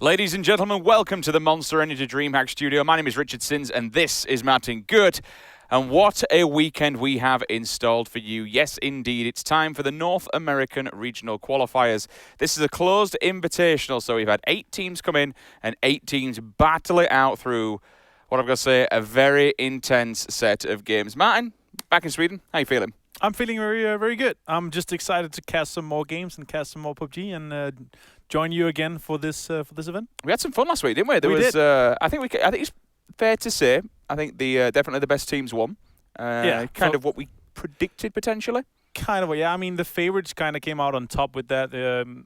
Ladies and gentlemen, welcome to the Monster Energy DreamHack studio. My name is Richard Sins, and this is Martin Good. And what a weekend we have installed for you. Yes, indeed, it's time for the North American Regional Qualifiers. This is a closed invitational, so we've had 8 teams come in and 8 teams battle it out through what I've got to say, a very intense set of games. Martin, back in Sweden, how you feeling? I'm feeling very good. I'm just excited to cast some more games and cast some more PUBG and join you again for this event. We had some fun last week, didn't we? We did. I think it's fair to say. I think definitely the best teams won. Kind of what we predicted potentially. Kind of, yeah. I mean, the favorites kind of came out on top with that.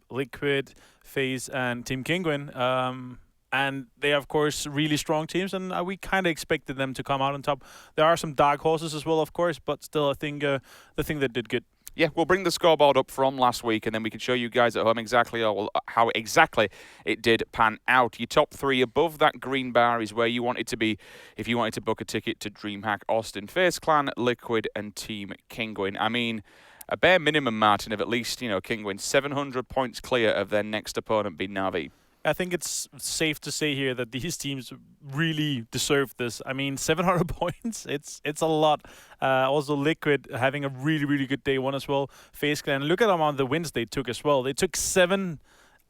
Liquid, FaZe, and Team Kinguin. And they are, of course, really strong teams, and we kind of expected them to come out on top. There are some dark horses as well, of course, but still, I think the thing that did good. Yeah, we'll bring the scoreboard up from last week, and then we can show you guys at home how exactly it did pan out. Your top 3 above that green bar is where you want it to be if you wanted to book a ticket to DreamHack Austin. FaZe Clan, Liquid, and Team Kinguin. I mean, a bare minimum, Martin, of at least, Kinguin 700 points clear of their next opponent being Na'Vi. I think it's safe to say here that these teams really deserve this. I mean, 700 points, it's a lot. Also, Liquid having a really good day one as well. FaZe Clan, look at them on the wins they took as well. They took 7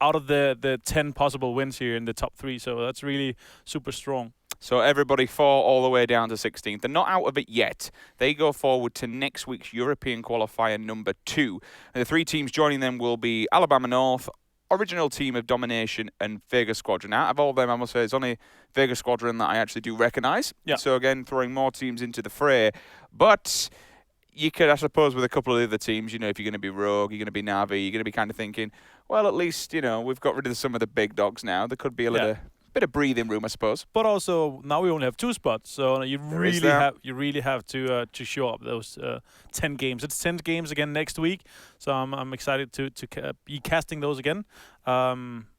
out of the 10 possible wins here in the top 3, so that's really super strong. So everybody 4 all the way down to 16th. They're not out of it yet. They go forward to next week's European qualifier number 2. And the 3 teams joining them will be Alabama North, Original Team of Domination, and Vega Squadron. Out of all of them, I must say, it's only Vega Squadron that I actually do recognise. Yeah. So again, throwing more teams into the fray. But you could, I suppose, with a couple of the other teams, if you're going to be Rogue, you're going to be Na'Vi, you're going to be kind of thinking, well, at least, we've got rid of some of the big dogs now. There could be a little bit of breathing room, I suppose. But also, now we only have 2 spots, so you really have to show up those 10 games. It's 10 games again next week, so I'm excited to be casting those again.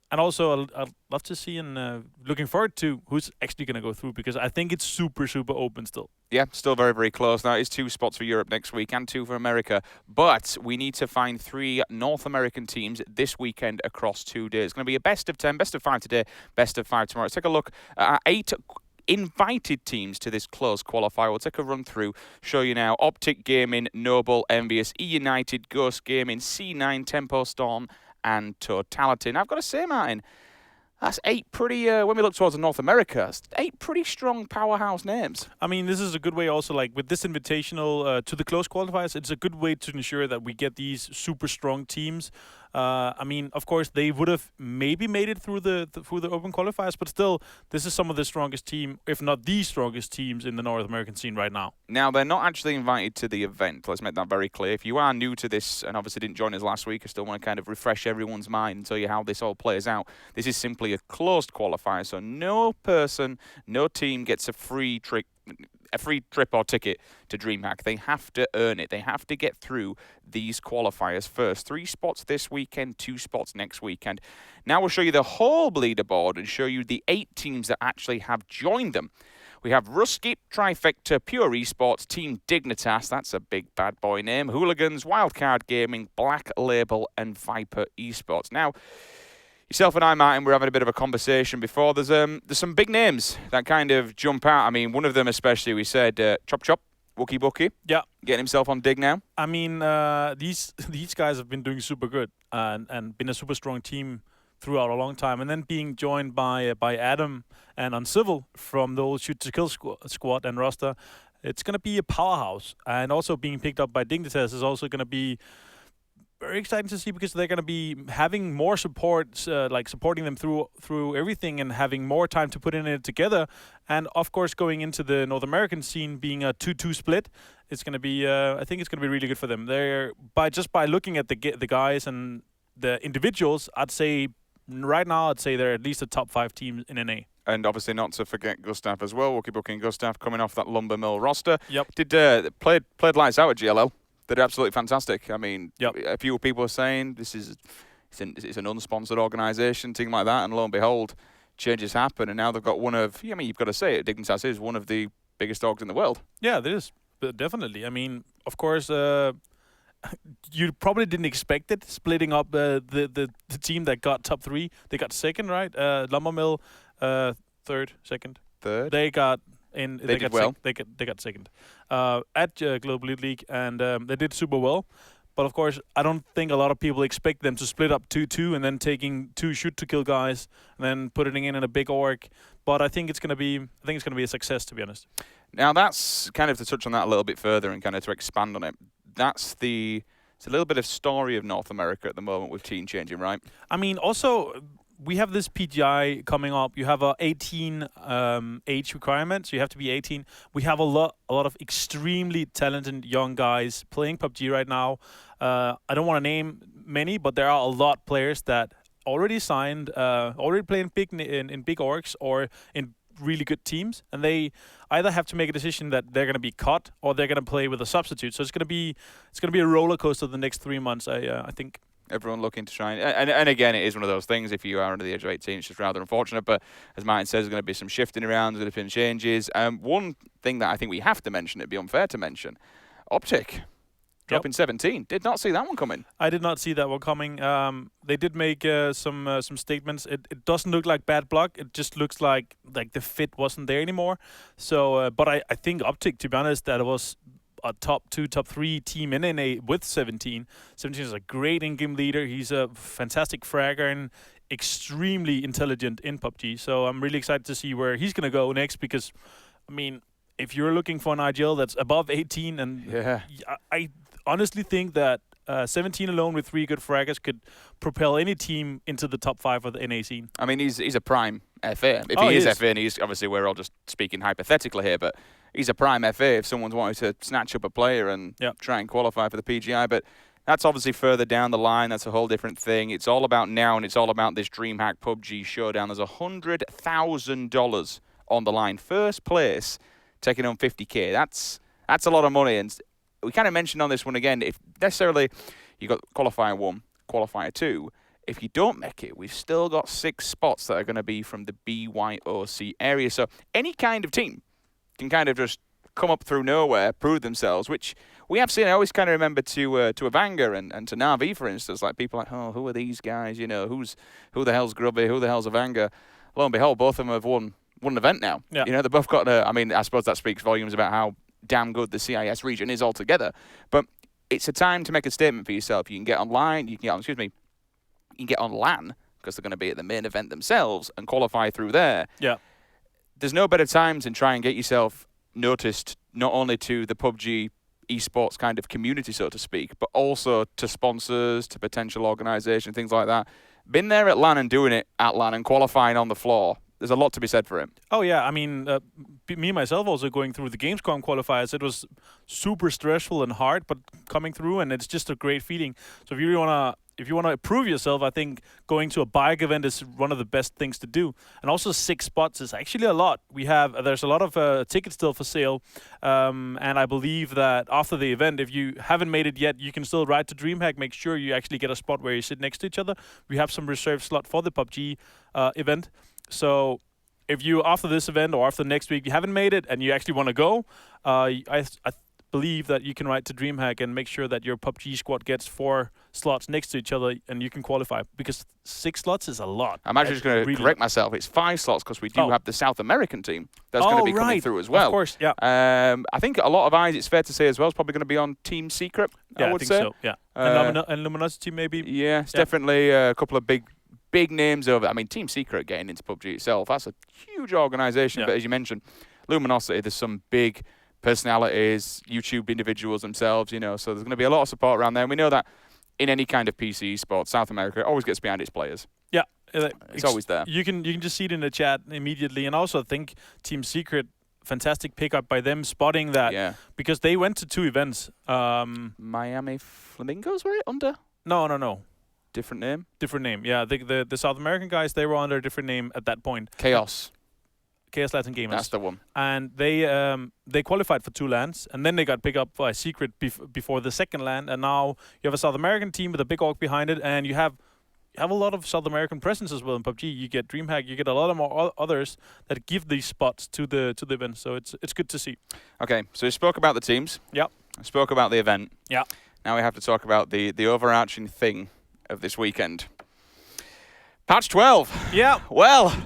And also, I'd love to see and looking forward to who's actually going to go through, because I think it's super open still. Yeah, still very close. Now, it's 2 spots for Europe next week and 2 for America. But we need to find 3 North American teams this weekend across 2 days. It's going to be a best of 10, best of 5 today, best of 5 tomorrow. Let's take a look at our 8 invited teams to this close qualifier. We'll take a run through, show you now. Optic Gaming, Noble, Envious, E-United, Ghost Gaming, C9, Tempo Storm, and Totality. And I've got to say, Martin, that's 8 pretty, when we look towards North America, 8 pretty strong powerhouse names. I mean, this is a good way also, like with this invitational to the close qualifiers, it's a good way to ensure that we get these super strong teams. I mean, of course, they would have maybe made it through the open qualifiers, but still, this is some of the strongest team, if not the strongest teams in the North American scene right now. Now, they're not actually invited to the event. Let's make that very clear. If you are new to this and obviously didn't join us last week, I still want to kind of refresh everyone's mind and tell you how this all plays out. This is simply a closed qualifier, so no person, no team gets a free trip or ticket to DreamHack. They have to earn it. They have to get through these qualifiers first. 3 spots this weekend, 2 spots next weekend. Now we'll show you the whole leaderboard and show you the 8 teams that actually have joined them. We have Ruskit, Trifecta, Pure Esports, Team Dignitas, that's a big bad boy name, Hooligans, Wildcard Gaming, Black Label, and Viper Esports. Now, yourself and I, Martin, we're having a bit of a conversation before. There's some big names that kind of jump out. I mean, one of them especially, we said Chop Chop, Wookie Wookie. Yeah. Getting himself on Dig now. I mean, these guys have been doing super good and been a super strong team throughout a long time. And then being joined by Adam and Uncivil from the old Shoot to Kill squad and roster, it's going to be a powerhouse. And also being picked up by Dignitas is also going to be very exciting to see, because they're going to be having more support, like supporting them through everything and having more time to put in it together. And of course, going into the North American scene being a 2-2 split, it's going to be, I think it's going to be really good for them. They're by looking at the guys and the individuals, I'd say right now, they're at least a top 5 team in NA. And obviously not to forget Gustav as well. Wookie Wookie and Gustav coming off that Lumber Mill roster. Yep. Played lights out at GLL. They're absolutely fantastic. I mean, Yep. A few people are saying it's an unsponsored organisation, thing like that, and lo and behold, changes happen, and now they've got one of, you've got to say it, Dignitas is one of the biggest dogs in the world. Yeah, it is, definitely. I mean, of course, you probably didn't expect it, splitting up the team that got top 3. They got second, right? Lumbermill, third, second. Third. They got in. They did well. They got second at Global Elite League, and they did super well. But of course, I don't think a lot of people expect them to split up 2-2 and then taking 2 shoot-to-kill guys and then putting it in a big org. But I think it's gonna be a success, to be honest. Now that's kind of to touch on that a little bit further and kind of to expand on it. It's a little bit of story of North America at the moment with team changing, right? I mean, also we have this PGI coming up. You have a 18 age requirement, so you have to be 18. We have a lot of extremely talented young guys playing PUBG right now. I don't want to name many, but there are a lot of players that already signed, already playing in big orgs or in really good teams, and they either have to make a decision that they're going to be cut or they're going to play with a substitute. So it's going to be a roller coaster the next 3 months. I think. Everyone looking to try and again, it is one of those things. If you are under the age of 18, it's just rather unfortunate. But as Martin says, there's going to be some shifting around, there's going to be changes. One thing that I think we have to mention, it'd be unfair to mention, Optic dropping 17. Did not see that one coming. I did not see that one coming. They did make some statements. It doesn't look like bad luck. It just looks like the fit wasn't there anymore. So, but I think Optic, to be honest, that it was a top 2, top 3 team in NA with 17. 17 is a great in-game leader. He's a fantastic fragger and extremely intelligent in PUBG. So I'm really excited to see where he's going to go next because, I mean, if you're looking for an IGL that's above 18, and I honestly think that 17 alone with 3 good fraggers could propel any team into the top 5 of the NA scene. I mean, he's a prime FA. If he is FA, and he's obviously, we're all just speaking hypothetically here, but he's a prime FA if someone's wanted to snatch up a player and try and qualify for the PGI. But that's obviously further down the line. That's a whole different thing. It's all about now, and it's all about this DreamHack PUBG Showdown. There's $100,000 on the line. First place, taking home 50K. That's a lot of money. And we kind of mentioned on this one again, if necessarily you got Qualifier 1, Qualifier 2, if you don't make it, we've still got 6 spots that are going to be from the BYOC area. So any kind of team can kind of just come up through nowhere, prove themselves, which we have seen. I always kind of remember to Avanga and to Na'Vi, for instance, like people like, oh, who are these guys? You know, who the hell's Grubby? Who the hell's Avanga? Lo and behold, both of them have won an event now. Yeah. You know, they both got I mean, I suppose that speaks volumes about how damn good the CIS region is altogether. But it's a time to make a statement for yourself. You can get online, you can get on LAN, because they're going to be at the main event themselves, and qualify through there. Yeah. There's no better time than try and get yourself noticed, not only to the PUBG esports kind of community, so to speak, but also to sponsors, to potential organisations, things like that. Been there at LAN and doing it at LAN and qualifying on the floor. There's a lot to be said for him. Oh, yeah. I mean, Me, myself, also going through the Gamescom qualifiers, it was super stressful and hard, but coming through, and it's just a great feeling. So if you really want to prove yourself, I think going to a bike event is one of the best things to do. And also 6 spots is actually a lot. There's a lot of tickets still for sale. And I believe that after the event, if you haven't made it yet, you can still ride to DreamHack. Make sure you actually get a spot where you sit next to each other. We have some reserved slot for the PUBG event. So if you, after this event or after next week, you haven't made it and you actually want to go, I believe that you can ride to DreamHack and make sure that your PUBG squad gets 4 slots next to each other and you can qualify, because 6 slots is a lot. I'm actually just going to correct myself. It's 5 slots because we do have the South American team that's going to be coming through as well. Of course, yeah. I think a lot of eyes, it's fair to say as well, is probably going to be on Team Secret, I would think say. So, yeah. And Luminosity maybe. Yeah, it's definitely a couple of big names over. I mean, Team Secret getting into PUBG itself, that's a huge organisation. But as you mentioned, Luminosity, there's some big personalities, YouTube individuals themselves, you know, so there's going to be a lot of support around there. And we know that in any kind of PC sport, South America always gets behind its players. Yeah. It's always there. You can just see it in the chat immediately. And also I think Team Secret, fantastic pickup by them spotting that, because they went to 2 events. Miami Flamingos were it under? No. Different name? Yeah. The South American guys, they were under a different name at that point. Chaos Latin Gamers. That's the one. And they qualified for 2 LANs, and then they got picked up by Secret before the second LAN, and now you have a South American team with a big org behind it, and you have a lot of South American presence as well in PUBG. You get DreamHack, you get a lot of more others that give these spots to the event, so it's good to see. Okay, so we spoke about the teams. Yeah. I spoke about the event. Yeah. Now we have to talk about the overarching thing of this weekend. Patch 12. Yeah. Well,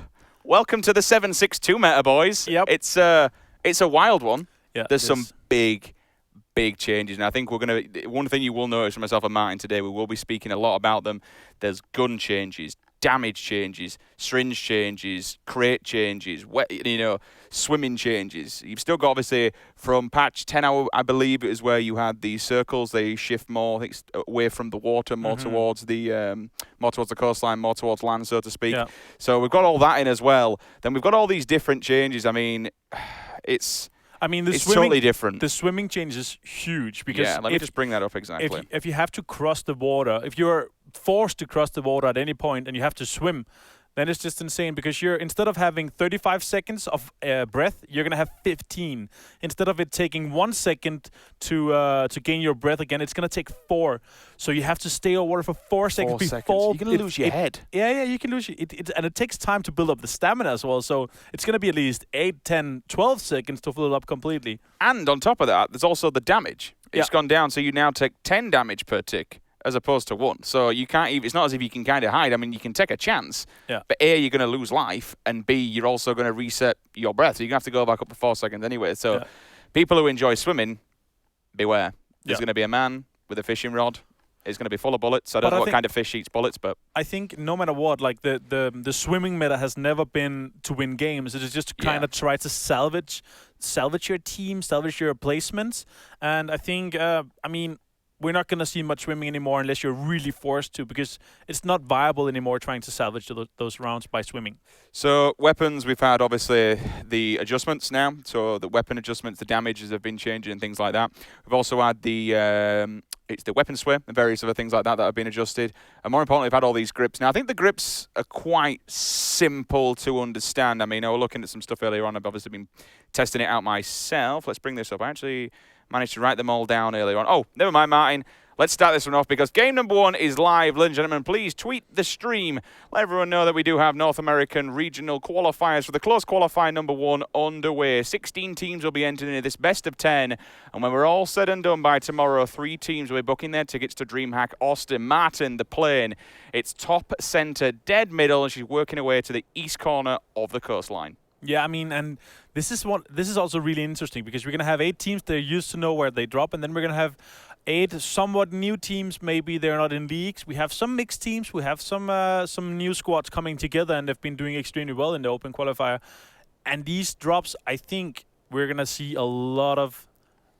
welcome to the 762 meta, boys. Yep. It's a wild one. Yeah. There's some big changes, and I think one thing you will notice from myself and Martin today, we will be speaking a lot about them. There's gun changes, damage changes, syringe changes, crate changes, swimming changes. You've still got, obviously, from patch 10, I believe it is where you had the circles. They shift more, I think, away from the water, more towards the coastline, more towards land, so to speak. Yeah. So we've got all that in as well. Then we've got all these different changes. I mean, it's totally different. The swimming change is huge because let me just bring that up exactly. If you have to cross the water, if you're forced to cross the water at any point and you have to swim, then it's just insane because instead of having 35 seconds of breath, you're gonna have 15. Instead of it taking 1 second to gain your breath again, it's gonna take 4. So you have to stay on water for 4 seconds before you're gonna lose your head. Yeah, you can lose it. And it takes time to build up the stamina as well. So it's gonna be at least 8, 10, 12 seconds to fill it up completely. And on top of that, there's also the damage. It's gone down, so you now take 10 damage per tick, as opposed to 1. So you can't even, it's not as if you can kind of hide. I mean, you can take a chance, but A, you're going to lose life, and B, you're also going to reset your breath. So you're going to have to go back up to 4 seconds anyway. So people who enjoy swimming, beware. There's going to be a man with a fishing rod. It's going to be full of bullets. I don't know what kind of fish eats bullets, but I think no matter what, like the swimming meta has never been to win games. It is just to kind of try to salvage your team, salvage your placements. And I think, we're not going to see much swimming anymore unless you're really forced to, because it's not viable anymore trying to salvage those rounds by swimming. So weapons, we've had obviously the adjustments now. So the weapon adjustments, the damages have been changing and things like that. We've also had it's the weapon sway and various other things like that have been adjusted. And more importantly, we've had all these grips. Now, I think the grips are quite simple to understand. I mean, I was looking at some stuff earlier on. I've obviously been testing it out myself. Let's bring this up. I actually managed to write them all down earlier on. Oh, never mind, Martin. Let's start this one off because game number 1 is live. Ladies and gentlemen, please tweet the stream. Let everyone know that we do have North American regional qualifiers for the close qualifier number 1 underway. 16 teams will be entering in this best of 10. And when we're all said and done by tomorrow, 3 teams will be booking their tickets to DreamHack Austin. Martin, the plane. It's top center, dead middle, and she's working her way to the east corner of the coastline. Yeah, I mean, and this is also really interesting because we're going to have 8 teams that are used to know where they drop, and then we're going to have 8 somewhat new teams. Maybe they're not in leagues. We have some mixed teams. We have some new squads coming together, and they've been doing extremely well in the open qualifier. And these drops, I think we're going to see a lot of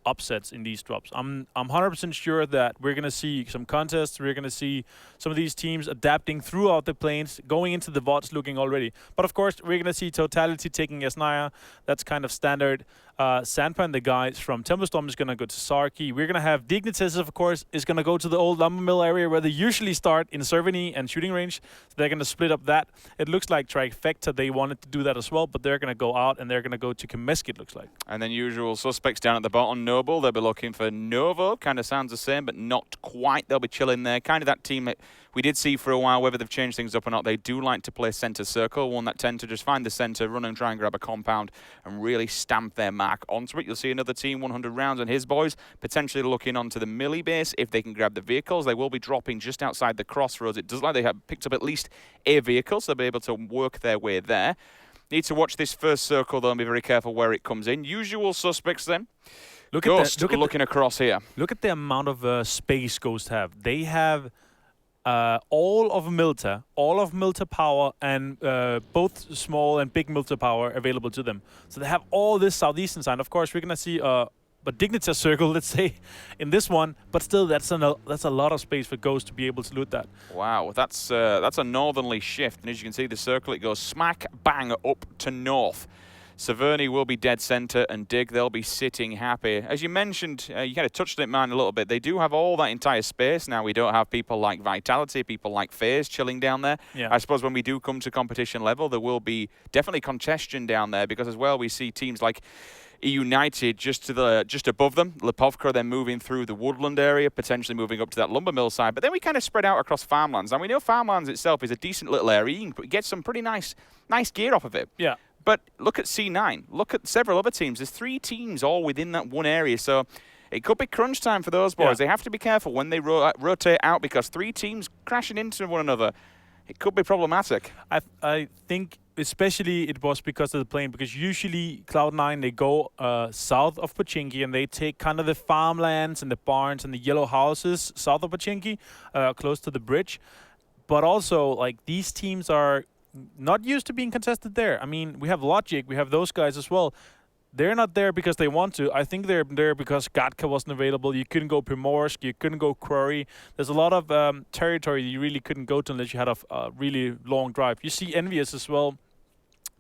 upsets in these drops. I'm 100% sure that we're going to see some contests. We're going to see some of these teams adapting throughout the planes, going into the VODs looking already. But of course, we're going to see Totality taking Esnaya. That's kind of standard. Sandpan, the guys from Temperstorm, is going to go to Sarki. We're going to have Dignitas, of course, is going to go to the old lumber mill area where they usually start in Cerveny and shooting range. So they're going to split up that. It looks like Trifecta, they wanted to do that as well, but they're going to go out and they're going to go to Kamesk, it looks like. And then usual suspects down at the bottom, Noble. They'll be looking for Novo. Kind of sounds the same, but not quite. They'll be chilling there. Kind of that team that we did see for a while, whether they've changed things up or not. They do like to play center circle, one that tend to just find the center, run and try and grab a compound and really stamp their mark onto it. You'll see another team, 100 rounds, and his boys potentially looking onto the melee base. If they can grab the vehicles, they will be dropping just outside the crossroads. It does like they have picked up at least a vehicle, so they'll be able to work their way there. Need to watch this first circle, though, and be very careful where it comes in. Usual suspects, then. Ghost looking across here. Look at the amount of space Ghost have. They have all of Milta power, and both small and big Milta power available to them. So they have all this southeastern side. Of course, we're going to see a Dignitas circle, let's say, in this one. But still, that's a lot of space for Ghost to be able to loot that. Wow, that's a northerly shift. And as you can see, the circle, it goes smack bang up to north. Cerveny will be dead center, and Dig, they'll be sitting happy. As you mentioned, you kind of touched it, man, a little bit. They do have all that entire space now. We don't have people like Vitality, people like FaZe chilling down there. Yeah. I suppose when we do come to competition level, there will be definitely congestion down there, because as well we see teams like United just above them. Lipovka then moving through the woodland area, potentially moving up to that lumber mill side. But then we kind of spread out across farmlands. And we know farmlands itself is a decent little area. You can get some pretty nice gear off of it. Yeah. But look at C9. Look at several other teams. There's 3 teams all within that one area. So it could be crunch time for those boys. Yeah. They have to be careful when they rotate out, because 3 teams crashing into one another, it could be problematic. I think especially it was because of the plane, because usually Cloud9, they go south of Pochinki and they take kind of the farmlands and the barns and the yellow houses south of Pochinki, close to the bridge. But also, like, these teams are not used to being contested there. I mean, we have Logic, we have those guys as well. They're not there because they want to. I think they're there because Gatka wasn't available. You couldn't go Primorsk. You couldn't go Quarry. There's a lot of territory you really couldn't go to unless you had a really long drive. You see Envious as well.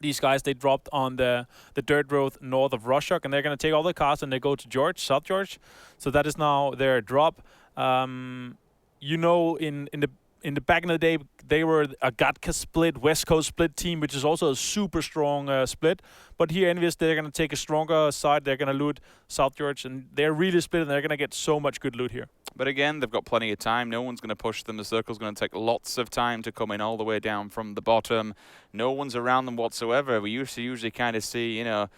These guys, they dropped on the dirt road north of Rostock, and they're going to take all the cars and they go to George, South George. So that is now their drop. You know, in the back in the day, they were a Gatka split, West Coast split team, which is also a super strong split. But here, Envious, they're going to take a stronger side. They're going to loot South George, and they're really split, and they're going to get so much good loot here. But again, they've got plenty of time. No one's going to push them. The circle's going to take lots of time to come in all the way down from the bottom. No one's around them whatsoever. We used to usually kind of see, you know,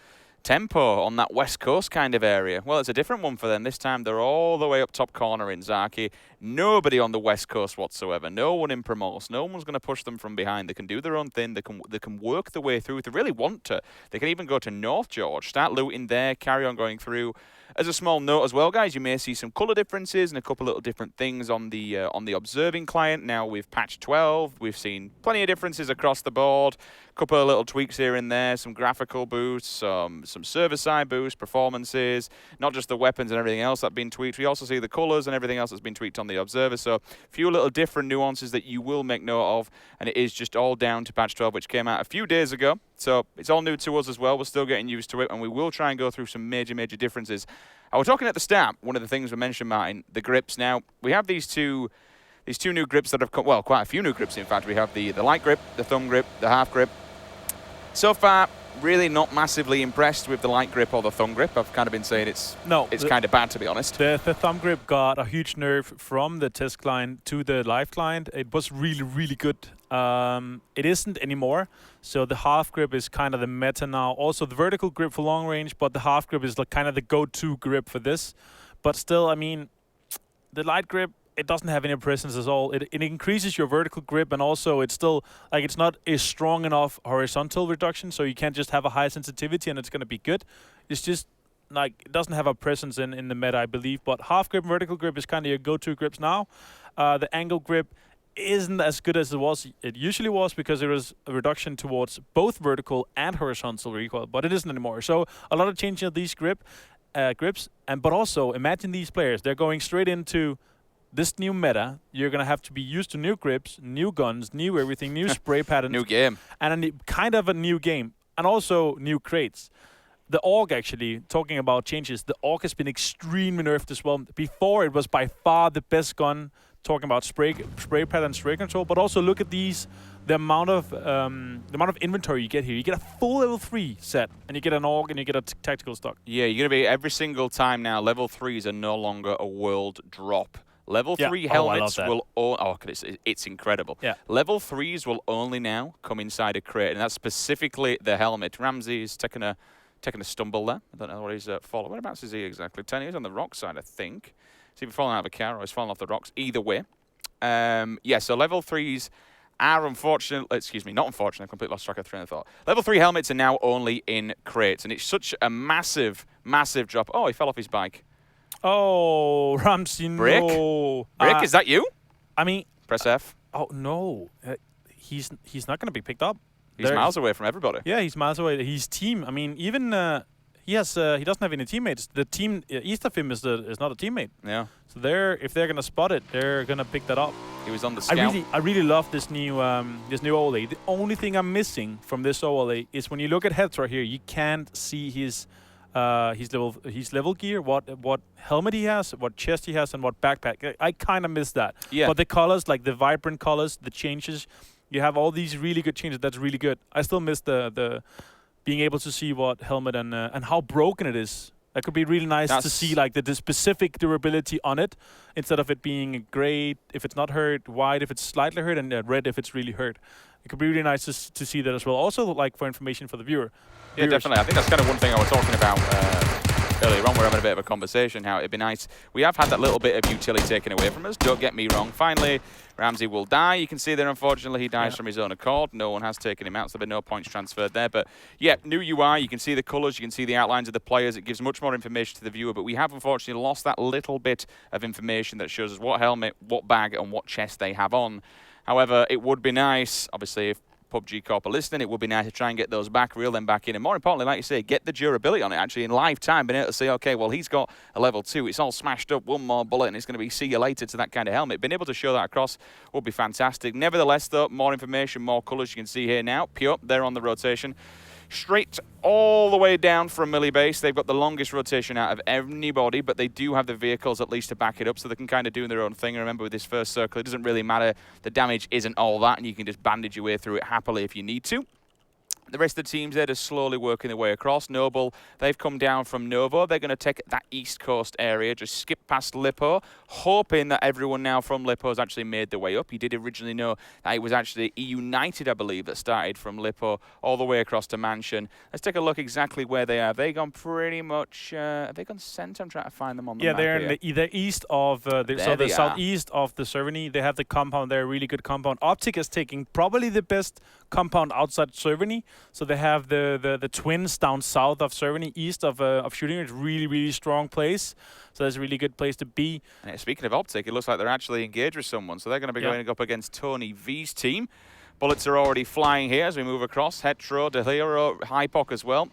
tempo on that west coast kind of area. Well, it's a different one for them. This time they're all the way up top corner in Zaki. Nobody on the west coast whatsoever. No one in Primorsk. No one's going to push them from behind. They can do their own thing. They can work their way through if they really want to. They can even go to North George, start looting there, carry on going through. As a small note as well, guys, you may see some color differences and a couple little different things on the observing client. Now with patch 12, we've seen plenty of differences across the board. A couple of little tweaks here and there, some graphical boosts, some server-side boosts, performances, not just the weapons and everything else that's been tweaked. We also see the colors and everything else that's been tweaked on the observer. So a few little different nuances that you will make note of, and it is just all down to patch 12, which came out a few days ago. So it's all new to us as well. We're still getting used to it, and we will try and go through some major differences. I was talking at the start, one of the things we mentioned, Martin, the grips. Now, we have these two new grips that have come, well, quite a few new grips, in fact. We have the light grip, the thumb grip, the half grip. So far, really not massively impressed with the light grip or the thumb grip. I've kind of been saying it's kind of bad, to be honest. The thumb grip got a huge nerf from the test client to the live client. It was really, really good. It isn't anymore. So the half grip is kind of the meta now. Also the vertical grip for long range, but the half grip is like kind of the go-to grip for this. But still, I mean, the light grip, it doesn't have any presence at all. It increases your vertical grip, and also it's still, like, it's not a strong enough horizontal reduction, so you can't just have a high sensitivity and it's going to be good. It's just, like, it doesn't have a presence in the meta, I believe. But half grip and vertical grip is kind of your go-to grips now. The angle grip isn't as good as it usually was, because there was a reduction towards both vertical and horizontal recoil, but it isn't anymore. So a lot of changes of these grips, but also imagine these players, they're going straight into this new meta. You're going to have to be used to new grips, new guns, new everything, new spray patterns. New game. And kind of a new game. And also new crates. The AUG, actually, talking about changes, the AUG has been extremely nerfed as well. Before, it was by far the best gun, talking about spray pattern, spray control. But also look at these, the amount of inventory you get here. You get a full level 3 set, and you get an AUG, and you get a tactical stock. Yeah, you're going to be every single time now. Level 3s are no longer a world drop. Level 3 helmets will it's incredible. Yeah. Level 3s will only now come inside a crate, and that's specifically the helmet. Ramsey's taking a stumble there. I don't know what he's falling. Whereabouts is he exactly? He's on the rock side, I think. He's either falling out of a car or he's falling off the rocks. Either way. Yeah, so level 3s are not unfortunately, I completely lost track of train of thought. Level 3 helmets are now only in crates, and it's such a massive drop. Oh, he fell off his bike. Oh, Ramsey, no. Brick, is that you? I mean... Press F. Oh, no. He's not going to be picked up. He's miles away from everybody. Yeah, he's miles away. His team, I mean, even... he doesn't have any teammates. The team east of him is not a teammate. Yeah. So if they're going to spot it, they're going to pick that up. He was on the scout. I really love this new overlay. The only thing I'm missing from this overlay is when you look at heads right here, you can't see his level gear, what helmet he has, what chest he has, and what backpack. I kind of miss that. Yeah. But the colors, like the vibrant colors, the changes, you have all these really good changes. That's really good. I still miss the being able to see what helmet and how broken it is. That could be really nice to see, like the specific durability on it, instead of it being gray if it's not hurt, white if it's slightly hurt, and red if it's really hurt. It could be really nice to see that as well. Also, like, for information for the viewer. Yeah, definitely. I think that's kind of one thing I was talking about earlier on, we're having a bit of a conversation how it'd be nice. We have had that little bit of utility taken away from us, don't get me wrong. Finally, Ramsey will die. You can see there, unfortunately, he dies from his own accord. No one has taken him out, so there'll be no points transferred there. But yeah, new UI, you can see the colours, you can see the outlines of the players. It gives much more information to the viewer, but we have unfortunately lost that little bit of information that shows us what helmet, what bag, and what chest they have on. However, it would be nice, obviously, if PUBG Corp are listening, it would be nice to try and get those back, reel them back in, and more importantly, like you say, get the durability on it actually in live time, being able to say, okay, well, he's got a level 2, it's all smashed up, one more bullet, and it's going to be see you later to that kind of helmet. Being able to show that across would be fantastic. Nevertheless, though, more information, more colours you can see here now. Pure, they're on the rotation. Straight all the way down from Millie Base. They've got the longest rotation out of anybody, but they do have the vehicles at least to back it up, so they can kind of do their own thing. And remember, with this first circle, it doesn't really matter. The damage isn't all that, and you can just bandage your way through it happily if you need to. The rest of the teams there just slowly working their way across. Noble, they've come down from Novo. They're going to take that east coast area, just skip past Lippo, hoping that everyone now from Lippo has actually made their way up. You did originally know that it was actually United, I believe, that started from Lippo all the way across to Mansion. Let's take a look exactly where they are. Have they gone pretty much, have they gone centre? I'm trying to find them on the map. Yeah, they're here. in the east of, the southeast of the Cerveny. They have the compound there, really good compound. Optic is taking probably the best compound outside Cerveny. So they have the twins down south of Cerveny, east of Shooting. It's really, really strong place. So that's a really good place to be. And speaking of Optic, it looks like they're actually engaged with someone. So they're going to be going up against Tony V's team. Bullets are already flying here as we move across. Hetero, Del Hero, Hypoc as well.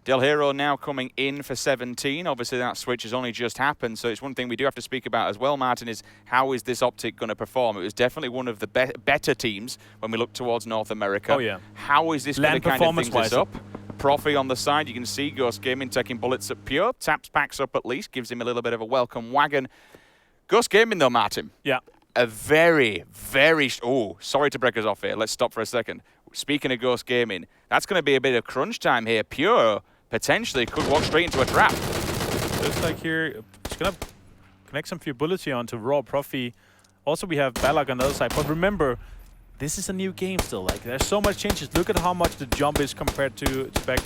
Del Hero now coming in for 17. Obviously, that switch has only just happened, so it's one thing we do have to speak about as well, Martin, is how is this Optic going to perform? It was definitely one of the better teams when we look towards North America. Oh, yeah. How is this going to kind of things this up? Performance-wise. Profi on the side, you can see Ghost Gaming taking bullets at Pure. Taps packs up at least, gives him a little bit of a welcome wagon. Ghost Gaming, though, Martin. Yeah. A very, very... Oh, sorry to break us off here. Let's stop for a second. Speaking of Ghost Gaming, that's going to be a bit of crunch time here. Pure potentially could walk straight into a trap. Looks like here, it's going to connect some few bullets here onto Raw Profi. Also, we have Balak on the other side. But remember, this is a new game still. Like, there's so much changes. Look at how much the jump is compared to back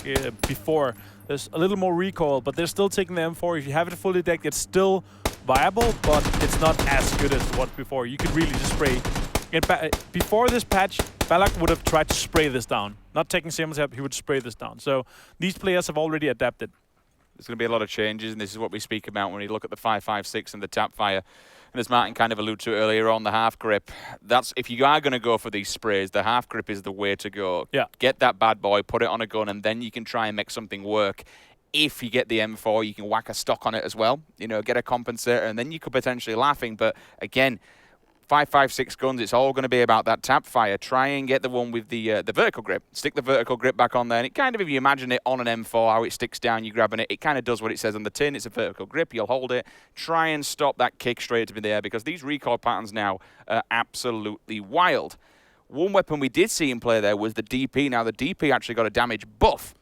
before. There's a little more recoil, but they're still taking the M4. If you have it fully decked, it's still viable, but it's not as good as what before. You could really just spray. Before this patch, Balak would have tried to spray this down. Not taking Simon's help, he would spray this down. So these players have already adapted. There's going to be a lot of changes, and this is what we speak about when you look at the 5.56 and the tap fire. And as Martin kind of alluded to earlier on, the half grip. That's if you are going to go for these sprays, the half grip is the way to go. Yeah. Get that bad boy, put it on a gun, and then you can try and make something work. If you get the M4, you can whack a stock on it as well. You know, get a compensator, and then you could potentially laughing. But again, 5.56 guns, it's all going to be about that tap fire. Try and get the one with the vertical grip. Stick the vertical grip back on there. And it kind of, if you imagine it on an M4, how it sticks down, you're grabbing it, it kind of does what it says on the tin. It's a vertical grip. You'll hold it. Try and stop that kick straight up in the air because these recoil patterns now are absolutely wild. One weapon we did see him play there was the DP. Now, the DP actually got a damage buff,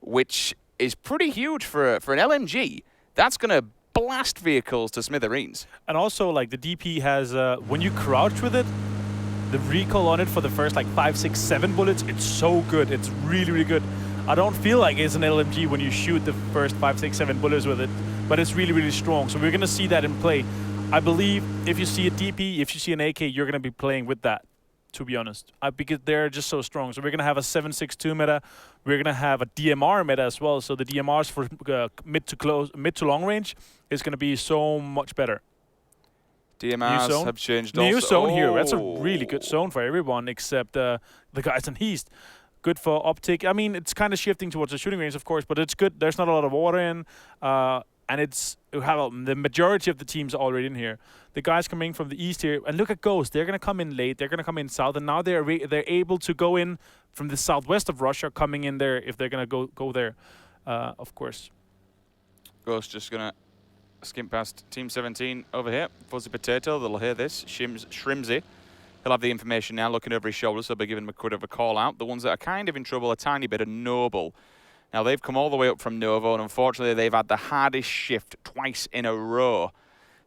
which is pretty huge for an LMG. That's going to blast vehicles to smithereens. And also, like, the DP has, when you crouch with it, the recoil on it for the first, like, 5, 6, 7 bullets, it's so good. It's really, really good. I don't feel like it's an LMG when you shoot the first 5, 6, 7 bullets with it, but it's really, really strong. So we're going to see that in play. I believe if you see a DP, if you see an AK, you're going to be playing with that, to be honest, because they're just so strong. So we're going to have a 7.62 meta. We're going to have a DMR meta as well. So the DMRs for mid to long range is going to be so much better. DMRs have changed also. New zone here. That's a really good zone for everyone except the guys in East. Good for Optic. I mean, it's kind of shifting towards the shooting range, of course, but it's good. There's not a lot of water in. And the majority of the teams are already in here. The guys coming from the east here, and look at Ghost. They're going to come in late. They're going to come in south, and now they're able to go in from the southwest of Russia, coming in there if they're going to go there, of course. Ghost just going to skim past Team 17 over here. Fuzzy Potato, they'll hear this. Shrimsy. He'll have the information now, looking over his shoulder, so they'll be giving him a bit of a call out. The ones that are kind of in trouble a tiny bit are Noble. Now, they've come all the way up from Novo, and unfortunately, they've had the hardest shift twice in a row.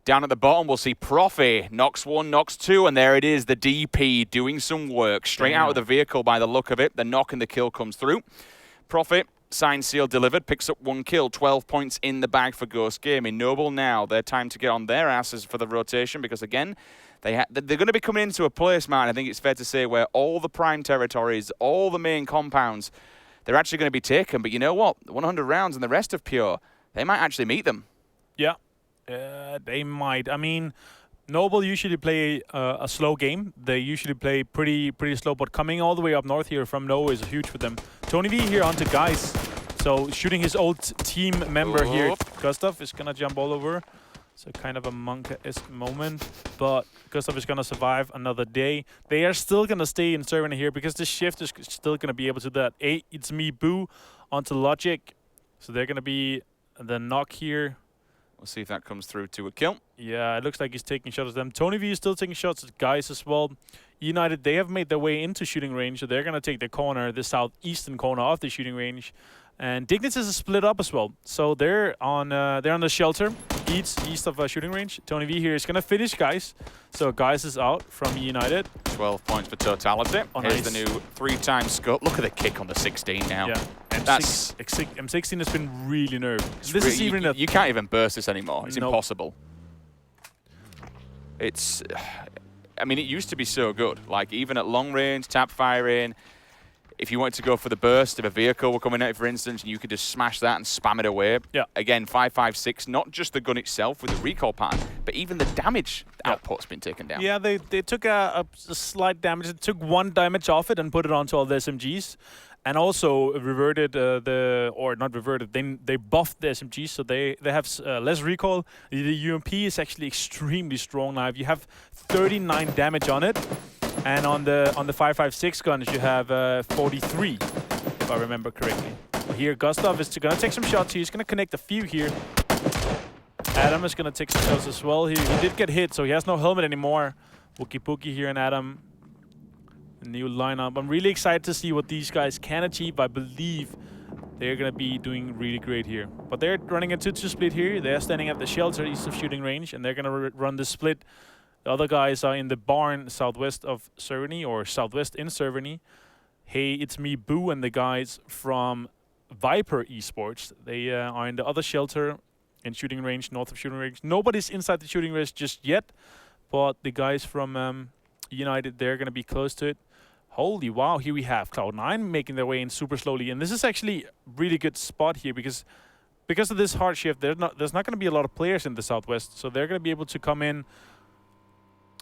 Down at the bottom, we'll see Profi. Knocks one, knocks two, and there it is, the DP doing some work. Straight out of the vehicle by the look of it. The knock and the kill comes through. Profi Signed, sealed, delivered. Picks up 1 kill. 12 points in the bag for Ghost Gaming. Noble now, their time to get on their asses for the rotation because, again, they're going to be coming into a place, man, I think it's fair to say, where all the prime territories, all the main compounds, they're actually going to be taken. But you know what? 100 rounds and the rest of Pure, they might actually meet them. Yeah, they might. I mean, Noble usually play a slow game. They usually play pretty slow, but coming all the way up north here from nowhere is huge for them. Tony V here onto Guys. So shooting his old team member here. Gustav is going to jump all over. So kind of a monk-esque moment, but Gustav is going to survive another day. They are still going to stay in Servant here because the shift is still going to be able to do that. It's me, Boo, onto Logic. So they're going to be the knock here. We'll see if that comes through to a kill. Yeah, it looks like he's taking shots at them. Tony V is still taking shots at Guys as well. United, they have made their way into shooting range, so they're going to take the corner, the southeastern corner of the shooting range. And Dignitas is split up as well. So they're on the shelter, east of shooting range. Tony V here is going to finish Guys. So Guys is out from United. 12 points for totality. Oh, Here's nice. the new 3-time scope. Look at the kick on the 16 now. Yeah, M16 has been really nerfed. This is even you can't even burst this anymore. It's Nope. impossible. It's, I mean, it used to be so good. Like, even at long range, tap firing, if you wanted to go for the burst, if a vehicle were coming at you, for instance, and you could just smash that and spam it away. Yeah. Again, 5.56, not just the gun itself with the recoil pattern, but even the damage output's been taken down. Yeah, they took a slight damage. They took 1 damage off it and put it onto all the SMGs. And also reverted they buffed the SMGs, so they have less recoil. The UMP is actually extremely strong now. You have 39 damage on it. And on the 5.56 guns, you have 43, if I remember correctly. Here, Gustav is going to take some shots. He's going to connect a few here. Adam is going to take some shots as well. He did get hit, so he has no helmet anymore. Wookie Pookie here and Adam. A new lineup. I'm really excited to see what these guys can achieve. I believe they're going to be doing really great here. But they're running a 2-2 split here. They're standing at the shelter east of shooting range, and they're going to run the split. The other guys are in the barn southwest of Cerny, or southwest in Cerny. Hey, it's me, Boo, and the guys from Viper Esports. They are in the other shelter in shooting range, north of shooting range. Nobody's inside the shooting range just yet, but the guys from United, they're going to be close to it. Holy wow, here we have Cloud9 making their way in super slowly. And this is actually a really good spot here because of this hard shift, there's not going to be a lot of players in the southwest. So they're going to be able to come in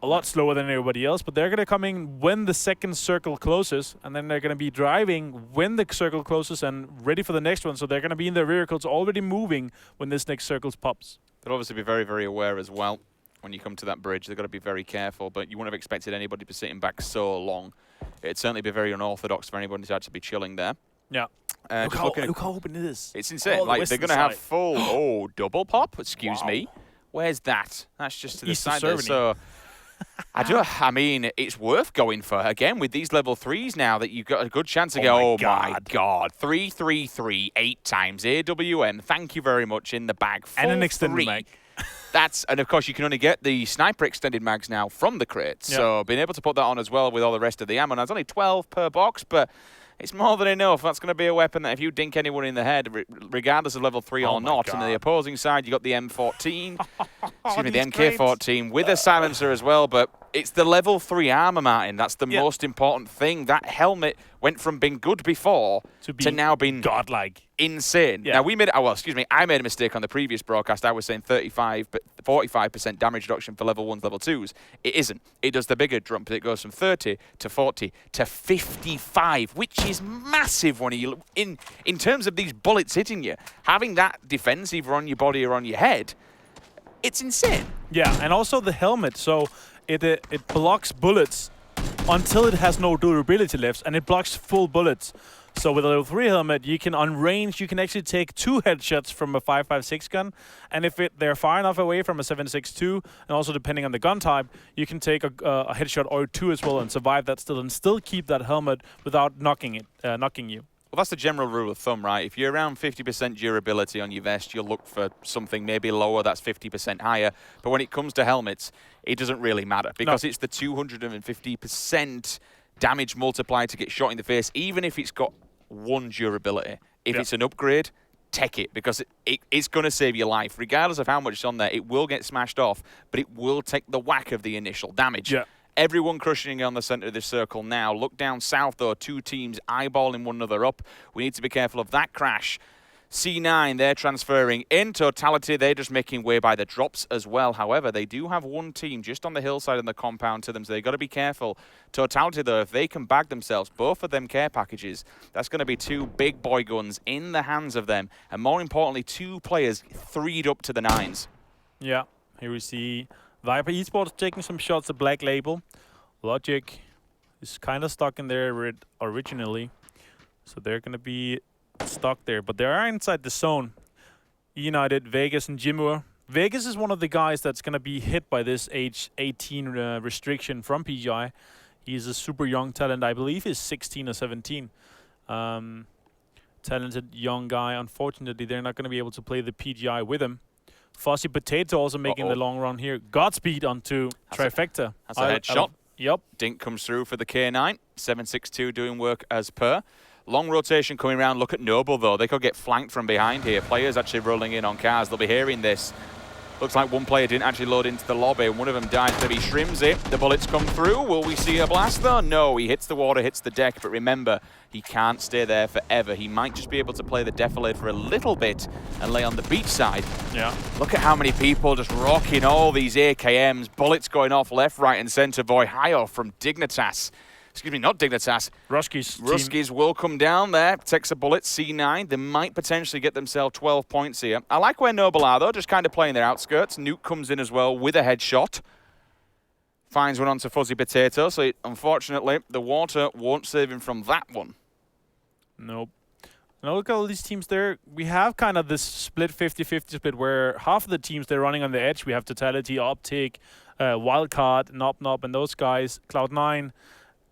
a lot slower than everybody else, but they're going to come in when the second circle closes, and then they're going to be driving when the circle closes and ready for the next one. So they're going to be in their vehicles already moving when this next circle pops. They'll obviously be very, very aware as well when you come to that bridge. They've got to be very careful, but you wouldn't have expected anybody to be sitting back so long. It'd certainly be very unorthodox for anybody to actually be chilling there. Yeah. Look how open it is. It's insane. Oh, like, they're going to have side. full, double pop, excuse me. Where's that? That's just to the East side there. of Cerny. So, I mean, it's worth going for. Again, with these level 3s now, that you've got a good chance to go, oh my God. 3-3-3, 8 times AWM. Thank you very much in the bag. And an extended mag. And of course, you can only get the sniper extended mags now from the crates. Yep. So being able to put that on as well with all the rest of the ammo. Now, it's only 12 per box, but it's more than enough. That's going to be a weapon that if you dink anyone in the head, regardless of level 3 or not, and the opposing side, you got the M14, excuse me, the MK14 with a silencer as well. But it's the level 3 armor, Martin. That's the most important thing. That helmet went from being good before to now being godlike. Insane. Yeah. Now, I made a mistake on the previous broadcast. I was saying 45% damage reduction for level 1s, level 2s. It isn't. It does the bigger jump. It goes from 30 to 40 to 55, which is massive when you in terms of these bullets hitting you. Having that defense either on your body or on your head, it's insane. Yeah, and also the helmet. So it blocks bullets until it has no durability left, and it blocks full bullets. So with a level 3 helmet, you can, on range, you can actually take 2 headshots from a 5.56 gun. And if they're far enough away from a 7.62, and also depending on the gun type, you can take a headshot or 2 as well and survive that still keep that helmet without knocking you. Well, that's the general rule of thumb, right? If you're around 50% durability on your vest, you'll look for something maybe lower that's 50% higher. But when it comes to helmets, it doesn't really matter because it's the 250% damage multiplier to get shot in the face, even if it's got 1 durability. If it's an upgrade, take it, because it's going to save your life. Regardless of how much is on there, it will get smashed off, but it will take the whack of the initial damage. Yeah. Everyone crushing on the center of this circle now. Look down south, though. 2 teams eyeballing one another up. We need to be careful of that crash. C9, they're transferring. In totality, they're just making way by the drops as well. However, they do have one team just on the hillside in the compound to them, so they've got to be careful. Totality, though, if they can bag themselves both of them care packages, that's going to be 2 big boy guns in the hands of them. And more importantly, 2 players 3'd up to the 9s. Yeah, here we see Viper Esports taking some shots at Black Label. Logic is kind of stuck in there originally, so they're going to be stuck there, but they are inside the zone. United, Vegas, and Jimur. Vegas is one of the guys that's going to be hit by this age 18 restriction from PGI. He's a super young talent. I believe he's 16 or 17. Talented young guy. Unfortunately, they're not going to be able to play the PGI with him. Fuzzy Potato also making the long run here. Godspeed onto Trifecta. That's a headshot. Yep. Dink comes through for the K9. 762 doing work as per. Long rotation coming around. Look at Noble, though. They could get flanked from behind here. Players actually rolling in on cars. They'll be hearing this. Looks like one player didn't actually load into the lobby. One of them died, but he shrims it. The bullets come through. Will we see a blast, though? No, he hits the water, hits the deck. But remember, he can't stay there forever. He might just be able to play the defilade for a little bit and lay on the beach side. Yeah. Look at how many people just rocking all these AKMs. Bullets going off left, right, and center. Voihio from Dignitas. Excuse me, not Dignitas. Ruskies will come down there, takes a bullet, C9. They might potentially get themselves 12 points here. I like where Noble are, though, just kind of playing their outskirts. Nuke comes in as well with a headshot. Finds one onto Fuzzy Potato, so unfortunately, the water won't save him from that one. Nope. Now look at all these teams there. We have kind of this split 50-50 split where half of the teams, they're running on the edge. We have Totality, Optic, Wildcard, Nop, and those guys. Cloud9.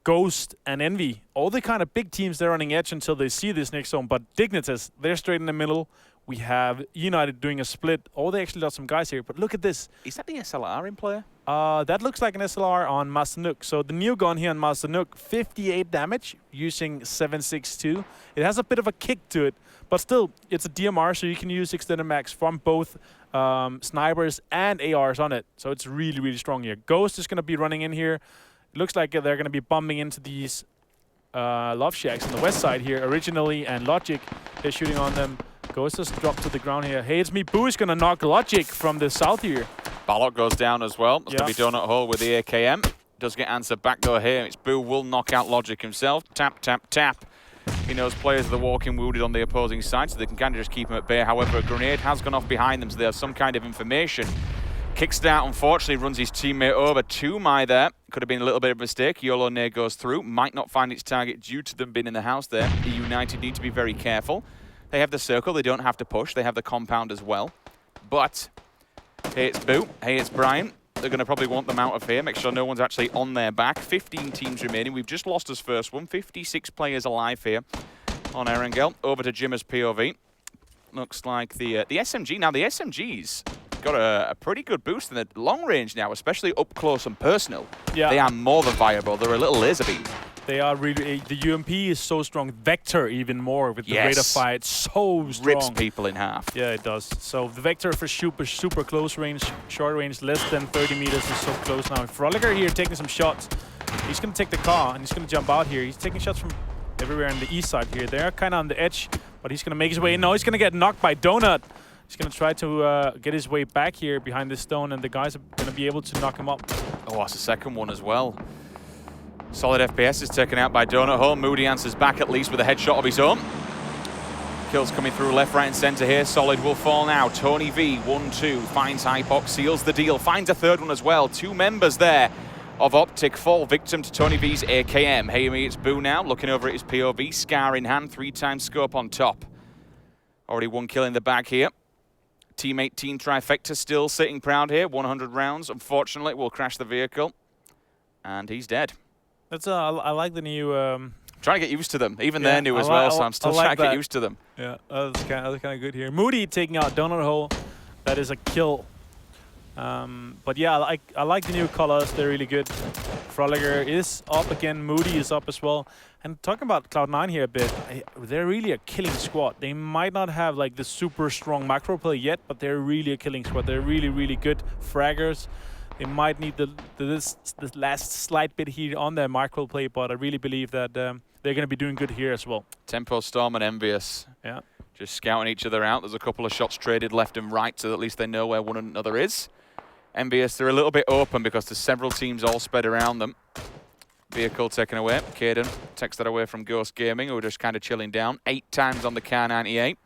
Ghost and Envy, all the kind of big teams, they're running edge until they see this next zone. But Dignitas, they're straight in the middle. We have United doing a split. Oh, they actually lost some guys here. But look at this. Is that the SLR in player? That looks like an SLR on Master Nook. So the new gun here on Master Nook, 58 damage using 762. It has a bit of a kick to it, but still, it's a DMR, so you can use extended mags from both snipers and ARs on it. So it's really, really strong here. Ghost is going to be running in here. It looks like they're going to be bumping into these Love Shacks on the west side here originally, and Logic, they're shooting on them. Ghost has dropped to the ground here. Hey, it's me, Boo is going to knock Logic from the south here. Ballock goes down as well. It's going to be Donut Hole with the AKM. Does get answered back though here. It's Boo will knock out Logic himself. Tap, tap, tap. He knows players are walking wounded on the opposing side, so they can kind of just keep him at bay. However, a grenade has gone off behind them, so they have some kind of information. Kickstart, unfortunately, runs his teammate over. 2 there. Could have been a little bit of a mistake. YOLO nade goes through. Might not find its target due to them being in the house there. The United need to be very careful. They have the circle. They don't have to push. They have the compound as well. But, hey, it's Boo. Hey, it's Brian. They're going to probably want them out of here. Make sure no one's actually on their back. 15 teams remaining. We've just lost his first one. 56 players alive here on Erangel. Over to Jimmer's POV. Looks like the SMG. Now, the SMGs got a pretty good boost in the long range now, especially up close and personal. Yeah. They are more than viable. They're a little laser beam. They are really, the UMP is so strong. Vector even more with the rate of fire. It's so strong. Rips people in half. Yeah, it does. So the Vector for super close range, short range, less than 30 meters is so close now. Frolicker here taking some shots. He's going to take the car and he's going to jump out here. He's taking shots from everywhere on the east side here. They're kind of on the edge, but he's going to make his way in. No, he's going to get knocked by Donut. He's going to try to get his way back here behind this stone, and the guys are going to be able to knock him up. Oh, that's a second one as well. Solid FPS is taken out by Donut Hole. Moody answers back at least with a headshot of his own. Kills coming through left, right, and center here. Solid will fall now. Tony V, 1-2, finds Hypox, seals the deal, finds a third one as well. 2 members there of Optic fall victim to Tony V's AKM. Hey, me, it's Boo now, looking over at his POV. Scar in hand, 3x scope on top. Already 1 kill in the bag here. Teammate Team Trifecta still sitting proud here. 100 rounds, unfortunately, will crash the vehicle. And he's dead. That's I like the new... Trying to get used to them. Even they're new as well, so I'm still trying to get used to them. Yeah, that's kind of good here. Moody taking out Donut Hole. That is a kill. But yeah, I like the new colors. They're really good. Froliger is up again. Moody is up as well. And talking about Cloud9 here a bit, they're really a killing squad. They might not have like the super strong macro play yet, but they're really a killing squad. They're really, really good fraggers. They might need this last slight bit here on their macro play, but I really believe that they're going to be doing good here as well. Tempo Storm and Envious. Yeah. Just scouting each other out. There's a couple of shots traded left and right, so that at least they know where one another is. Envious, they're a little bit open because there's several teams all spread around them. Vehicle taken away. Caden takes that away from Ghost Gaming, who are just kind of chilling down. 8 times on the Car 98.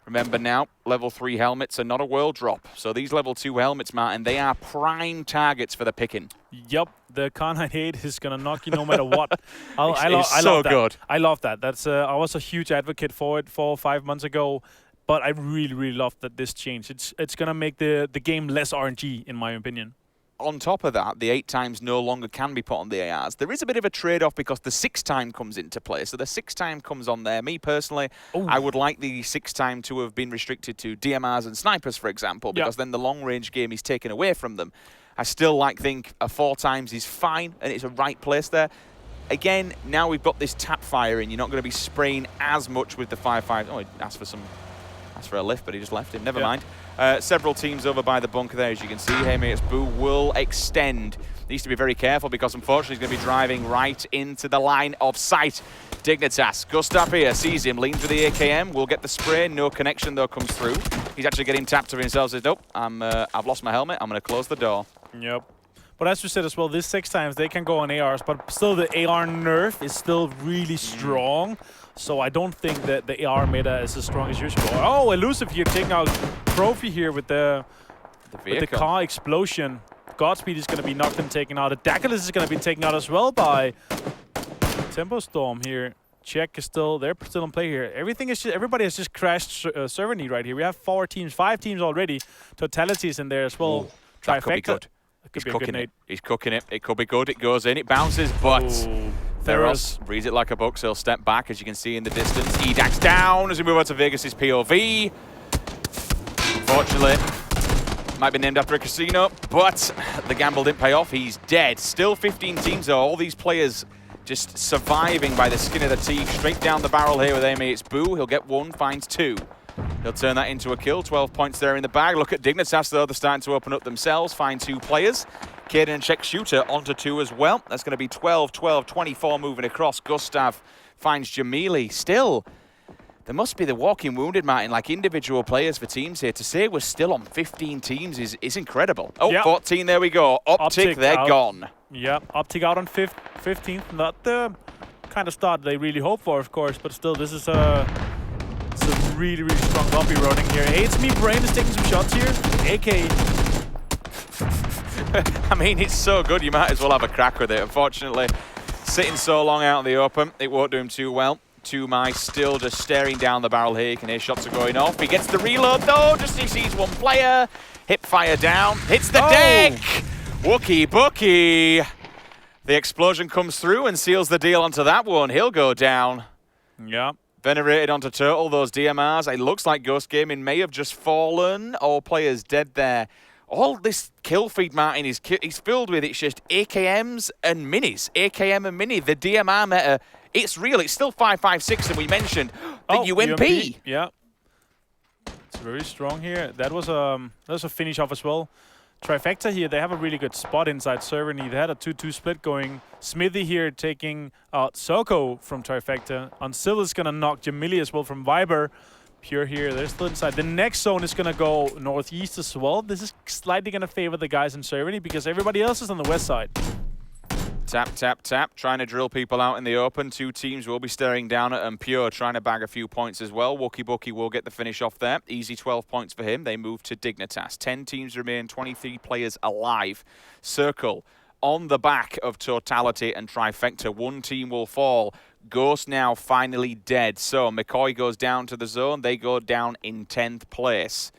Remember now, level 3 helmets are not a world drop. So these level 2 helmets, Martin, they are prime targets for the picking. Yep, the Car 98 is going to knock you no matter what. I so love that. good. I love that. That's I was a huge advocate for it 4 or 5 months ago. But I really, really love that this changed. It's going to make the game less RNG, in my opinion. On top of that, the 8 times no longer can be put on the ARs. There is a bit of a trade-off because the 6 time comes into play. So the 6 time comes on there. Me personally, I would like the 6 time to have been restricted to DMRs and snipers, for example, because then the long-range game is taken away from them. I still think a 4 times is fine, and it's a right place there. Again, now we've got this tap fire in. You're not going to be spraying as much with the 5.5. Oh, he asked for a lift, but he just left him. Never mind. Several teams over by the bunker there, as you can see. Haymates Boo will extend. Needs to be very careful because unfortunately he's going to be driving right into the line of sight. Dignitas, Gustav here, sees him, leans with the AKM, will get the spray. No connection though comes through. He's actually getting tapped to himself, says, nope, I've lost my helmet, I'm going to close the door. Yep. But as you said as well, this 6 times they can go on ARs, but still the AR nerf is still really strong. So I don't think that the AR meta is as strong as usual. Oh, Elusive here taking out Trophy here with the car explosion. Godspeed is going to be knocked and taken out. Daedalus is going to be taken out as well by Tempo Storm here. Czech is they're still in play here. Everybody has just crashed server need right here. We have 5 teams already. Totalities in there as well. That could be good. He's cooking it. He's cooking it. It could be good. It goes in. It bounces, but Theros reads it like a book, so he'll step back, as you can see in the distance. Edax down as we move on to Vegas' POV. Unfortunately, might be named after a casino, but the gamble didn't pay off. He's dead. Still 15 teams, though. All these players just surviving by the skin of their teeth. Straight down the barrel here with Haymates Boo. He'll get 1, finds 2. He'll turn that into a kill. 12 points there in the bag. Look at Dignitas, though. They're starting to open up themselves. Find 2 players. Caden and Czech Shooter onto 2 as well. That's going to be 12, 12, 24 moving across. Gustav finds Jamili. Still, there must be the walking wounded, Martin, like individual players for teams here. To say we're still on 15 teams is incredible. Oh, yep. 14, there we go. Optic, they're gone. Yeah, Optic out on 15th. Not the kind of start they really hope for, of course, but still, this is it's a really, really strong bumpy running here. Hey, it's me, Brain is taking some shots here. AK. I mean, it's so good, you might as well have a crack with it. Unfortunately, sitting so long out in the open, it won't do him too well. Tumai still just staring down the barrel here. You can hear shots are going off. He gets the reload, though. Just he sees one player. Hip fire down. Hits the deck. Wookie Bookie. The explosion comes through and seals the deal onto that one. He'll go down. Yeah. Venerated onto Turtle, those DMRs. It looks like Ghost Gaming may have just fallen. All players dead there. All this kill feed, Martin, is filled with, it's just AKMs and minis. AKM and mini, the DMR meta, it's real. It's still 5.56, and we mentioned the UMP. Yeah. It's very strong here. That was a finish off as well. Trifecta here, they have a really good spot inside server. They had a 2-2 split going. Smithy here taking out Soko from Trifecta. Unsil is going to knock Jamili as well from Viber. Pure here, they're still inside. The next zone is going to go northeast as well. This is slightly going to favor the guys in Servany because everybody else is on the west side. Tap, tap, tap, trying to drill people out in the open. 2 teams will be staring down at him. Pure trying to bag a few points as well. Wookie Bookie will get the finish off there. Easy 12 points for him. They move to Dignitas. 10 teams remain, 23 players alive. Circle on the back of Totality and Trifecta. 1 team will fall. Ghost now finally dead. So McCoy goes down to the zone. They go down in 10th place.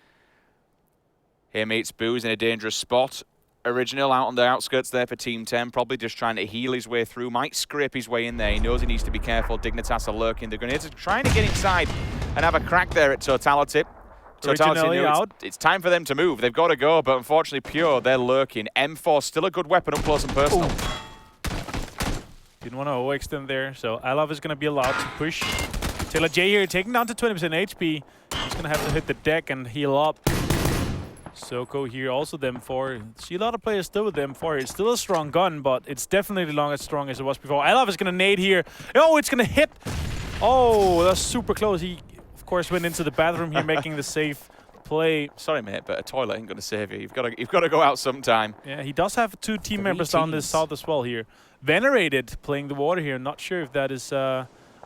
Here meets Booze in a dangerous spot. Original out on the outskirts there for Team 10, probably just trying to heal his way through. Might scrape his way in there. He knows he needs to be careful. Dignitas are lurking. The Grenadiers are trying to get inside and have a crack there at Totality. Totality knows it's time for them to move. They've got to go, but unfortunately Pure, they're lurking. M4 still a good weapon up close and personal. Didn't want to overextend there, so Alov is going to be allowed to push. Taylor J here taking down to 20% HP. He's going to have to hit the deck and heal up. Soko here also the M4. See a lot of players still with the M4. It's still a strong gun, but it's definitely not as strong as it was before. Alov is going to nade here. Oh, it's going to hit. Oh, that's super close. He, of course, went into the bathroom here making the safe play. Sorry, mate, but a toilet ain't going to save you. You've got to go out sometime. Yeah, he does have 2 team members down this south as well here. Venerated playing the water here. Not sure if that is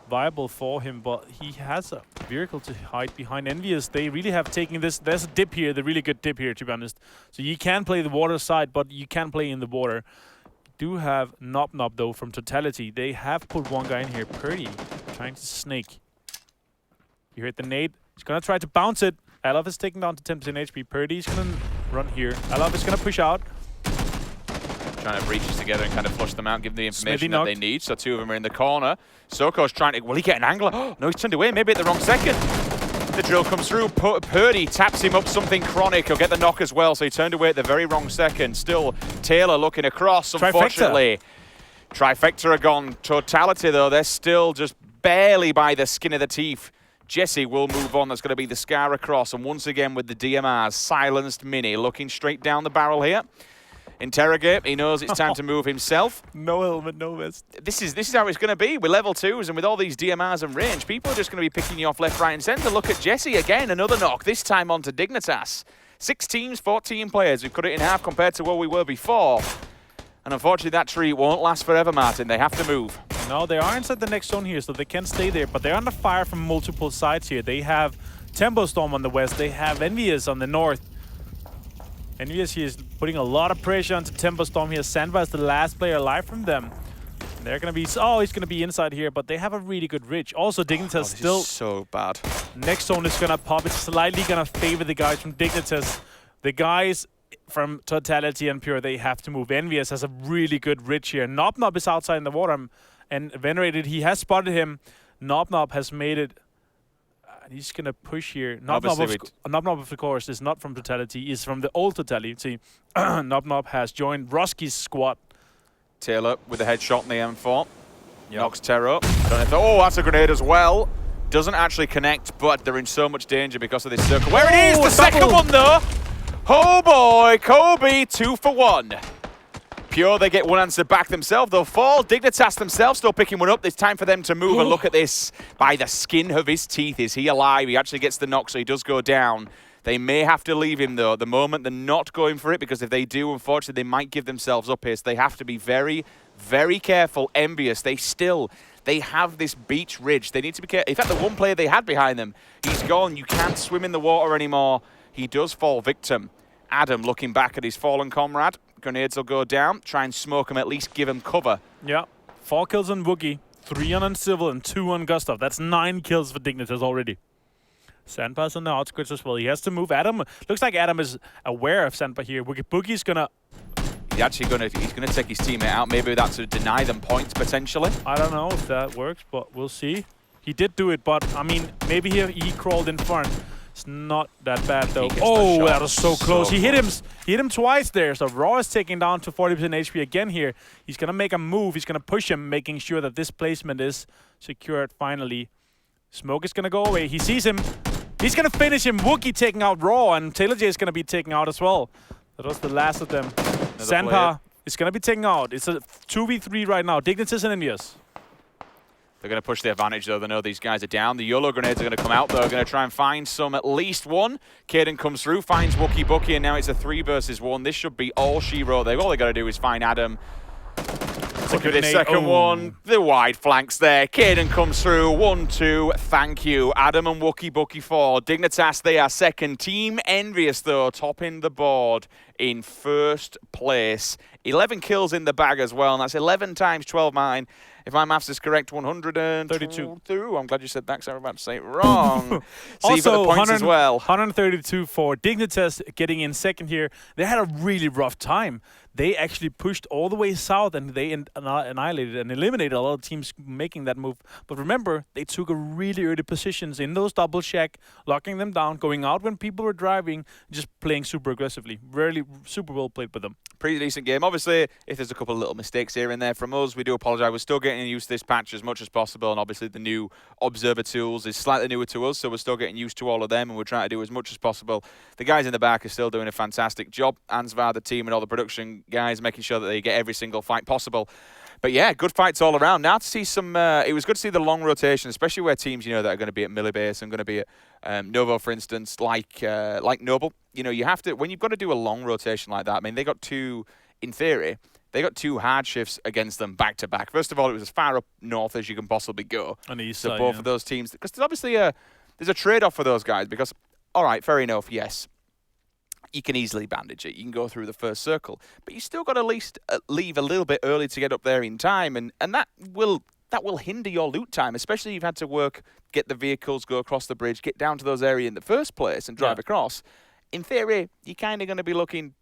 viable for him, but he has a vehicle to hide behind. Envious, they really have taken this. There's a dip here, the really good dip here, to be honest. So you can play the water side, but you can play in the water. Do have Nob Nob though from Totality. They have put one guy in here, Purdy, trying to snake. You heard the nade. He's gonna try to bounce it. Alov is taken down to 10% HP. Purdy's gonna run here. Alov is gonna push out. Trying to breaches together and kind of flush them out, give them the information that they need. So 2 of them are in the corner. Soko's trying to... Will he get an angle? Oh, no, he's turned away. Maybe at the wrong second. The drill comes through. Purdy taps him up something chronic. He'll get the knock as well. So he turned away at the very wrong second. Still, Taylor looking across, unfortunately. Trifecta are gone. Totality, though, they're still just barely by the skin of the teeth. Jesse will move on. That's going to be the Scar across. And once again with the DMRs, silenced Mini looking straight down the barrel here. Interrogate. He knows it's time to move himself. No helmet, no vest. This is how it's going to be with level 2s and with all these DMRs and range. People are just going to be picking you off left, right, and centre. Look at Jesse again. Another knock. This time onto Dignitas. 6 teams, 14 players. We've cut it in half compared to where we were before. And unfortunately, that tree won't last forever, Martin. They have to move. No, they are inside the next zone here, so they can stay there. But they're under fire from multiple sides here. They have Tempo Storm on the west. They have Envious on the north. Envious here is putting a lot of pressure onto Tempo Storm here. Sandva is the last player alive from them. They're going to be... Oh, he's going to be inside here, but they have a really good ridge. Also, Dignitas still... Is so bad. Next zone is going to pop. It's slightly going to favor the guys from Dignitas. The guys from Totality and Pure, they have to move. Envious has a really good ridge here. Nob Nob is outside in the water. And Venerated, he has spotted him. Nob Nob has made it... He's going to push here. Nob Nob, of course, is not from Totality. He's from the old Totality. Nob Nob has joined Roski's squad. Taylor with a headshot in the M4. Yep. Knocks Terror up. I don't know if oh, that's a grenade as well. Doesn't actually connect, but they're in so much danger because of this circle. Where it is! The second one, though! Oh, boy! Kobe, 2 for 1. Pure, they get one answer back themselves. They'll fall. Dignitas themselves still picking one up. It's time for them to move and look at this. By the skin of his teeth, is he alive? He actually gets the knock, so he does go down. They may have to leave him, though. At the moment, they're not going for it, because if they do, unfortunately, they might give themselves up here. So they have to be very, very careful. Envious. They have this beach ridge. They need to be careful. In fact, the one player they had behind them, he's gone. You can't swim in the water anymore. He does fall victim. Adam looking back at his fallen comrade. Grenades will go down. Try and smoke him, at least give him cover. Yeah. 4 kills on Wookie, 3 on Civil, and 2 on Gustav. That's 9 kills for Dignitas already. Sandpa's on the outskirts as well. He has to move. Adam, looks like Adam is aware of Sandpa here. Boogie's gonna... He's gonna take his teammate out. Maybe that's to deny them points, potentially. I don't know if that works, but we'll see. He did do it, but, I mean, maybe he crawled in front. It's not that bad, though. Oh, that was so close. He hit him twice there. So Raw is taking down to 40% HP again here. He's going to make a move. He's going to push him, making sure that this placement is secured finally. Smoke is going to go away. He sees him. He's going to finish him. Wookie taking out Raw, and Taylor J is going to be taken out as well. That was the last of them. Sandpa is going to be taken out. It's a 2v3 right now. Dignitas and Envious. They're going to push the advantage, though. They know these guys are down. The YOLO grenades are going to come out, though. They're going to try and find some, at least one. Caden comes through, finds Wookie Bookie, and now it's a 3 versus 1. This should be all she wrote. All they got to do is find Adam. Look at this second one. The wide flanks there. Caden comes through. 1-2. Thank you. Adam and Wookie Bookie 4. Dignitas, they are second. Team Envious, though, topping the board in first place. 11 kills in the bag as well, and that's 11 times 12 mine. If my maths is correct, 132. I'm glad you said that, because I was about to say it wrong. Also, the points as well. 132 for Dignitas getting in second here. They had a really rough time. they actually pushed all the way south, and they annihilated and eliminated a lot of teams making that move. But remember, they took a really early positions in those double shack, locking them down, going out when people were driving, just playing super aggressively. Really super well played by them. Pretty decent game. Obviously, if there's a couple of little mistakes here and there from us, we do apologise. We're still getting used to this patch as much as possible, and obviously the new observer tools is slightly newer to us, so we're still getting used to all of them, and we're trying to do as much as possible. The guys in the back are still doing a fantastic job. Ansvar, the team, and all the production guys making sure that they get every single fight possible. But yeah, good fights all around. Now to see some, it was good to see the long rotation, especially where teams, that are going to be at Millibase and going to be at Novo, for instance, like Noble. You have to, when you've got to do a long rotation like that, I mean, they got two hard shifts against them back to back. First of all, it was as far up north as you can possibly go. On the east so side, both of those teams, because there's obviously there's a trade-off for those guys, because, all right, fair enough, yes, you can easily bandage it. You can go through the first circle, but you still got to at least leave a little bit early to get up there in time, and that will hinder your loot time, especially if you've had to get the vehicles, go across the bridge, get down to those areas in the first place and drive across. In theory, you're kind of going to be looking,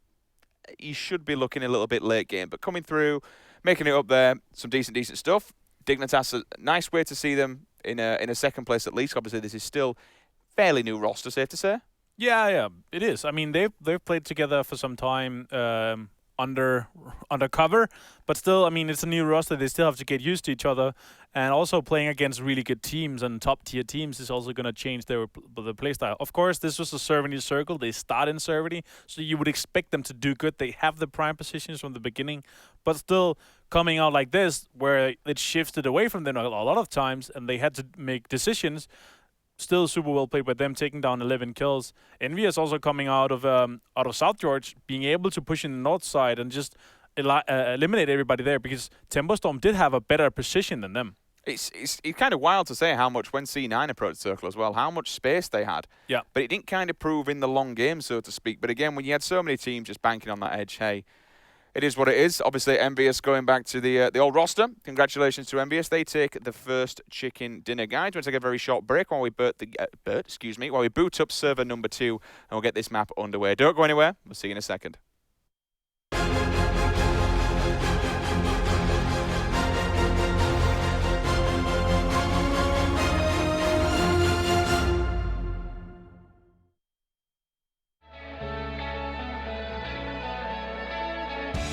you should be looking a little bit late game, but coming through, making it up there, some decent stuff. Dignitas, a nice way to see them in a second place at least. Obviously, this is still fairly new roster, safe to say. Yeah, it is. I mean, they've played together for some time undercover, but still, I mean, it's a new roster. They still have to get used to each other, and also playing against really good teams and top tier teams is also going to change the playstyle. Of course, this was a Servany circle. They start in Servany, so you would expect them to do good. They have the prime positions from the beginning, but still coming out like this, where it shifted away from them a lot of times, and they had to make decisions. Still super well played by them, taking down 11 kills. Envy is also coming out of South George, being able to push in the north side and just eliminate everybody there, because Tempo Storm did have a better position than them. It's kind of wild to say how much, when C9 approached Circle as well, how much space they had. Yeah. But it didn't kind of prove in the long game, so to speak. But again, when you had so many teams just banking on that edge, hey, it is what it is. Obviously, MVS going back to the old roster. Congratulations to MVS. They take the first chicken dinner, guys. We'll take a very short break while we boot up server number 2, and we'll get this map underway. Don't go anywhere. We'll see you in a second.